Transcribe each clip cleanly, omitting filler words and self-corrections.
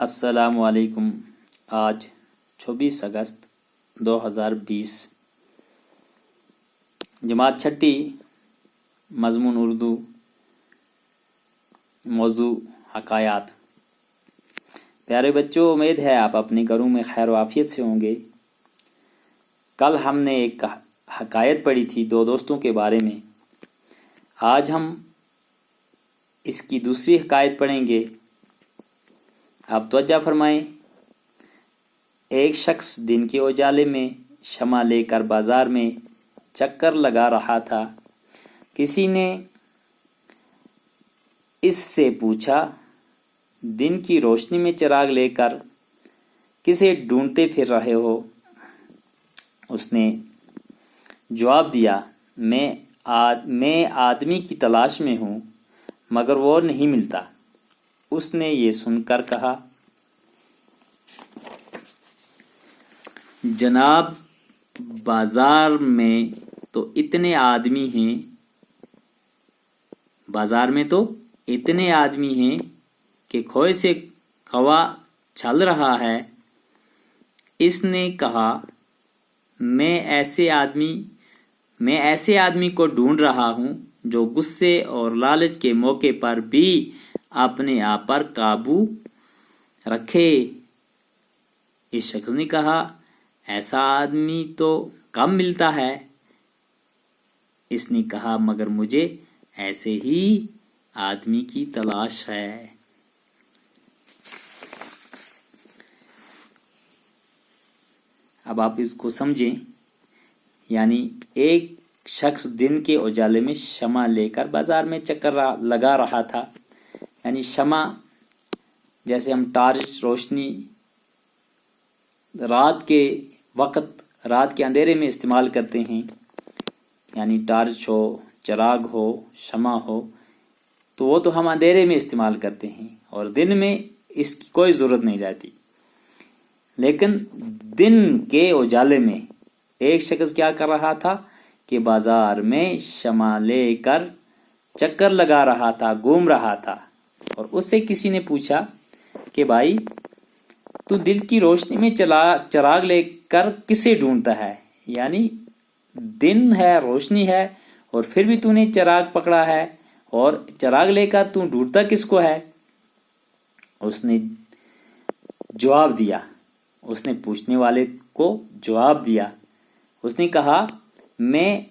अस्सलाम वालेकुम। आज 26 अगस्त 2020, जमात छठी, मज़मून उर्दू, मौजू हकायात। प्यारे बच्चों, उम्मीद है आप अपने घरों में खैर वाफियत से होंगे। कल हमने एक हकायत पढ़ी थी दो दोस्तों के बारे में। आज हम इसकी दूसरी हकायत पढ़ेंगे। आप तवज्जो फरमाएं। एक शख्स दिन के उजाले में शमा लेकर बाजार में चक्कर लगा रहा था। किसी ने इससे पूछा, दिन की रोशनी में चिराग लेकर किसे ढूंढते फिर रहे हो? उसने जवाब दिया, मैं आदमी की तलाश में हूँ, मगर वो नहीं मिलता। उसने ये सुनकर कहा, जनाब, बाजार में तो इतने आदमी हैं कि खोए से खवा चल रहा है। इसने कहा, मैं ऐसे आदमी को ढूंढ रहा हूँ जो गुस्से और लालच के मौके पर भी अपने आप पर काबू रखे। इस शख्स ने कहा, ऐसा आदमी तो कम मिलता है। इसने कहा, मगर मुझे ऐसे ही आदमी की तलाश है। अब आप इसको समझें। यानी एक शख्स दिन के उजाले में शमा लेकर बाजार में चक्कर लगा रहा था। यानी शमा, जैसे हम टॉर्च रोशनी रात के अंधेरे में इस्तेमाल करते हैं। यानी टॉर्च हो, चिराग हो, शमा हो, तो वो तो हम अंधेरे में इस्तेमाल करते हैं और दिन में इसकी कोई ज़रूरत नहीं रहती। लेकिन दिन के उजाले में एक शख्स क्या कर रहा था कि बाजार में शमा लेकर चक्कर लगा रहा था, घूम रहा था। और उससे किसी ने पूछा कि भाई, तू दिल की रोशनी में चिराग लेकर किसे ढूंढता है? यानी दिन है, रोशनी है, और फिर भी तूने चिराग पकड़ा है, और चिराग लेकर तू ढूंढता किसको है? उसने जवाब दिया, उसने पूछने वाले को जवाब दिया। उसने कहा, मैं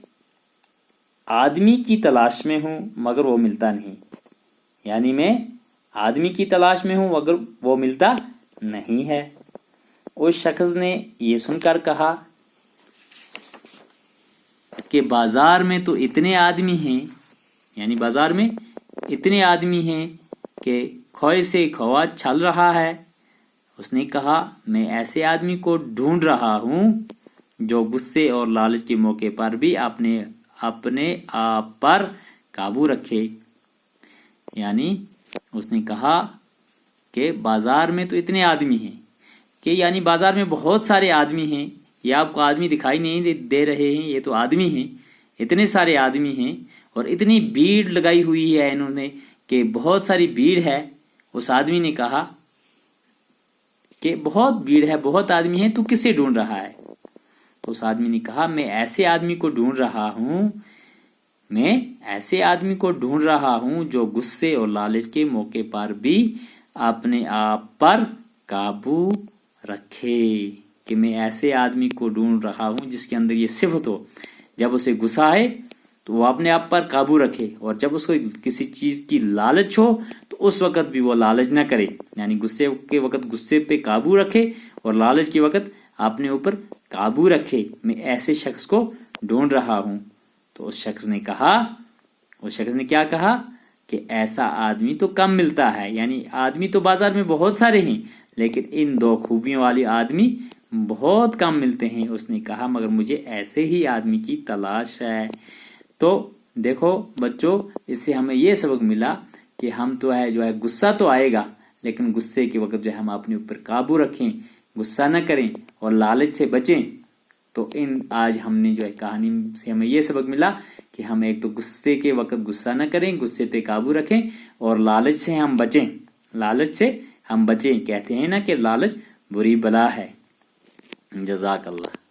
आदमी की तलाश में हूं, मगर वो मिलता नहीं। यानी मैं आदमी की तलाश में हूं, मगर वो मिलता नहीं है। उस शख्स ने ये सुनकर कहा कि बाजार में तो इतने आदमी हैं, यानी बाजार में इतने आदमी हैं कि खोए से खोआ चल रहा है। उसने कहा, मैं ऐसे आदमी को ढूंढ रहा हूं जो गुस्से और लालच के मौके पर भी अपने आप पर काबू रखे। यानी उसने कहा कि बाजार में तो इतने आदमी हैं कि यानी बाजार में बहुत सारे आदमी हैं। ये आपको आदमी दिखाई नहीं दे रहे हैं, ये तो आदमी हैं। इतने सारे आदमी हैं और इतनी भीड़ लगाई हुई है इन्होंने कि बहुत सारी भीड़ है। उस आदमी ने कहा कि बहुत भीड़ है, बहुत आदमी है, तू किसे ढूंढ रहा है? तो उस आदमी ने कहा, मैं ऐसे आदमी को ढूंढ रहा हूं जो गुस्से और लालच के मौके पर भी अपने आप पर काबू रखे। कि मैं ऐसे आदमी को ढूंढ रहा हूं जिसके अंदर ये सिफत हो, जब उसे गुस्सा है तो वो अपने आप पर काबू रखे, और जब उसको किसी चीज की लालच हो तो उस वक्त भी वो लालच न करे। यानी गुस्से के वक्त गुस्से पे काबू रखे और लालच के वक्त अपने ऊपर काबू रखे। मैं ऐसे शख्स को ढूंढ रहा हूं। तो उस शख्स ने क्या कहा कि ऐसा आदमी तो कम मिलता है। यानी आदमी तो बाजार में बहुत सारे हैं, लेकिन इन दो खूबियों वाले आदमी बहुत कम मिलते हैं। उसने कहा, मगर मुझे ऐसे ही आदमी की तलाश है। तो देखो बच्चों, इससे हमें ये सबक मिला कि हम जो है गुस्सा तो आएगा, लेकिन गुस्से के वक्त जो है हम अपने ऊपर काबू रखें, गुस्सा न करें और लालच से बचें। तो आज हमने जो है कहानी से हमें ये सबक मिला कि हम एक तो गुस्से के वक्त गुस्सा न करें, गुस्से पे काबू रखें और लालच से हम बचें, लालच से ہم بچیں. کہتے ہیں نا کہ لالچ بری بلا ہے. جزاک اللہ.